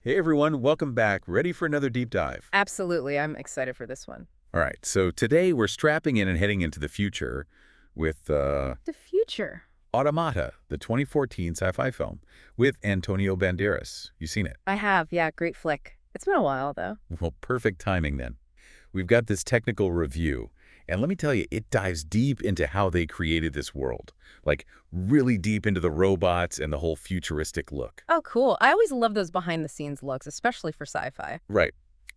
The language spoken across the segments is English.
Hey everyone, welcome back. Ready for another deep dive? Absolutely. I'm excited for this one. All right, so today we're strapping in and heading into the future with The future. Automata, the 2014 sci-fi film with Antonio Banderas. You seen it? I have. Yeah, great flick. It's been a while, though. Well, perfect timing then. We've got this technical review, and let me tell you, it dives deep into how they created this world. Like, really deep into the robots and the whole futuristic look. Oh, cool. I always love those behind-the-scenes looks, especially for sci-fi. Right.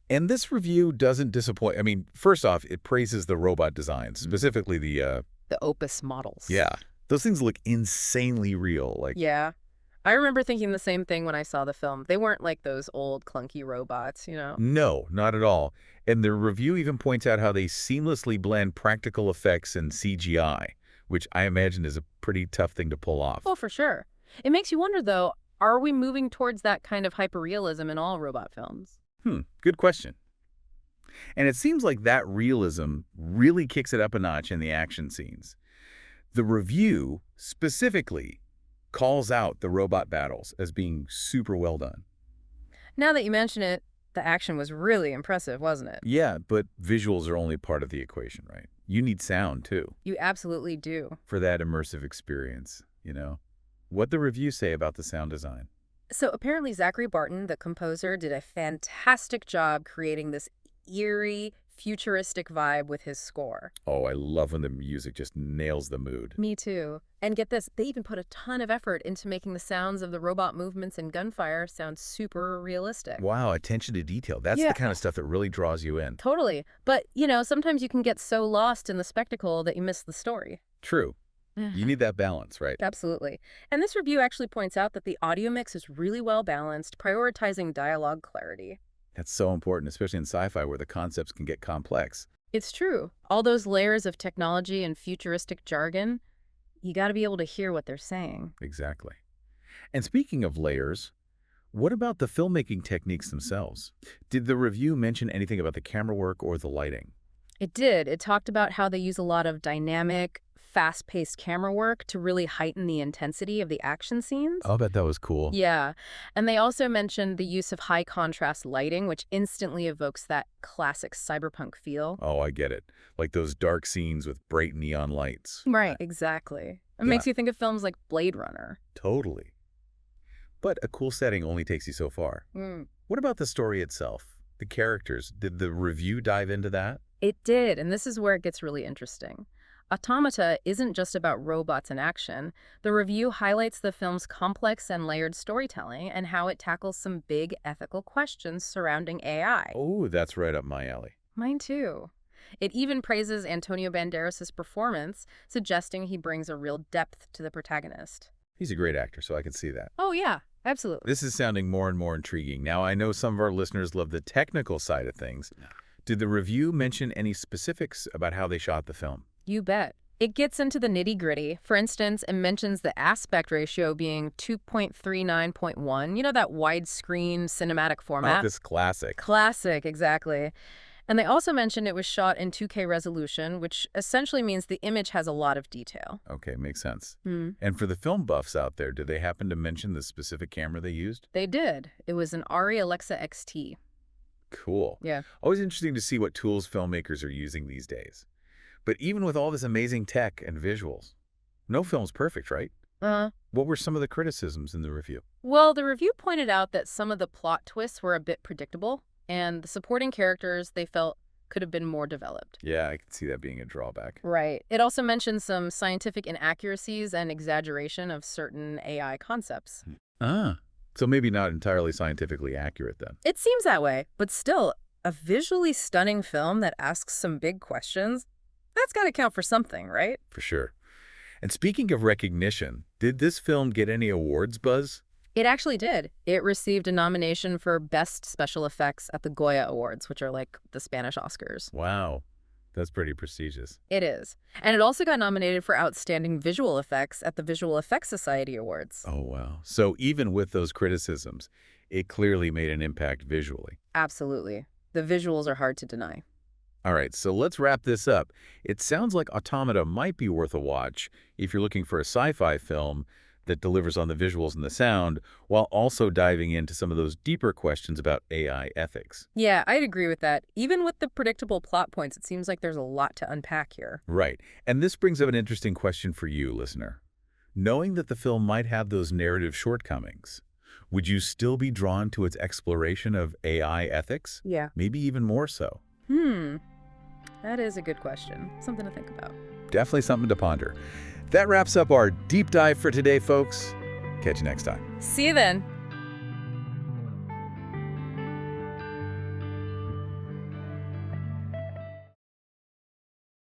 And this review doesn't disappoint. I mean, first off, it praises the robot designs, specifically The Opus models. yeah, those things look insanely real. Like, Yeah. I remember thinking the same thing when I saw the film. They weren't like those old, clunky robots. no, not at all. And the review even points out how they seamlessly blend practical effects and CGI, which I imagine is a pretty tough thing to pull off. Oh, for sure. It makes you wonder, though, are we moving towards that kind of hyperrealism in all robot films? Good question. And it seems like that realism really kicks it up a notch in the action scenes. The review specifically calls out the robot battles as being super well done. Now that you mention it, the action was really impressive, wasn't it? Yeah, but visuals are only part of the equation, right? You need sound, too, You absolutely do. for that immersive experience. What the reviews say about the sound design. So apparently Zachary Barton, the composer, did a fantastic job creating this eerie, futuristic vibe with his score. Oh, I love when the music just nails the mood. Me too. And get this, they even put a ton of effort into making the sounds of the robot movements and gunfire sound super realistic. Wow, attention to detail. That's the Yeah. kind of stuff that really draws you in. Totally. But, sometimes you can get so lost in the spectacle that you miss the story. True. You need that balance, right? Absolutely. And this review actually points out that the audio mix is really well balanced, prioritizing dialogue clarity. That's so important, especially in sci-fi where the concepts can get complex. It's true. All those layers of technology and futuristic jargon, you got to be able to hear what they're saying. Exactly. And speaking of layers, what about the filmmaking techniques themselves? Did the review mention anything about the camera work or the lighting? It did. It talked about how they use a lot of dynamic, fast-paced camera work to really heighten the intensity of the action scenes. I'll bet that was cool. Yeah. And they also mentioned the use of high-contrast lighting, which instantly evokes that classic cyberpunk feel. Oh, I get it. Like those dark scenes with bright neon lights. Right, exactly. It Yeah. makes you think of films like Blade Runner. Totally. But a cool setting only takes you so far. What about the story itself? The characters? Did the review dive into that? It did, and this is where it gets really interesting. Automata isn't just about robots in action. The review highlights the film's complex and layered storytelling and how it tackles some big ethical questions surrounding AI. Oh, that's right up my alley. Mine too. It even praises Antonio Banderas' performance, suggesting he brings a real depth to the protagonist. He's a great actor, so I can see that. Oh yeah, absolutely. This is sounding more and more intriguing. Now, I know some of our listeners love the technical side of things. Did the review mention any specifics about how they shot the film? You bet. It gets into the nitty-gritty. For instance, it mentions the aspect ratio being 2.39.1. You know, that widescreen cinematic format? Oh, this classic. Classic, exactly. And they also mentioned it was shot in 2K resolution, which essentially means the image has a lot of detail. Okay, makes sense. Hmm. And for the film buffs out there, did they happen to mention the specific camera they used? They did. It was an Arri Alexa XT. Cool. Yeah. Always interesting to see what tools filmmakers are using these days. But even with all this amazing tech and visuals, no film's perfect, right? What were some of the criticisms in the review? Well, the review pointed out that some of the plot twists were a bit predictable, and the supporting characters they felt could have been more developed. Yeah, I can see that being a drawback. Right. It also mentioned some scientific inaccuracies and exaggeration of certain AI concepts. So maybe not entirely scientifically accurate then. It seems that way, but still, a visually stunning film that asks some big questions, that's got to count for something, right? For sure. And speaking of recognition, did this film get any awards buzz? It actually did. It received a nomination for Best Special Effects at the Goya Awards, which are like the Spanish Oscars. Wow, that's pretty prestigious. It is. And it also got nominated for Outstanding Visual Effects at the Visual Effects Society Awards. Oh, wow. So even with those criticisms, it clearly made an impact visually. Absolutely. The visuals are hard to deny. All right, so let's wrap this up. It sounds like Automata might be worth a watch if you're looking for a sci-fi film that delivers on the visuals and the sound, while also diving into some of those deeper questions about AI ethics. Yeah, I'd agree with that. Even with the predictable plot points, it seems like there's a lot to unpack here. Right. And this brings up an interesting question for you, listener. Knowing that the film might have those narrative shortcomings, would you still be drawn to its exploration of AI ethics? Yeah. Maybe even more so. Hmm. That is a good question. Something to think about. Definitely something to ponder. That wraps up our deep dive for today, folks. Catch you next time. See you then.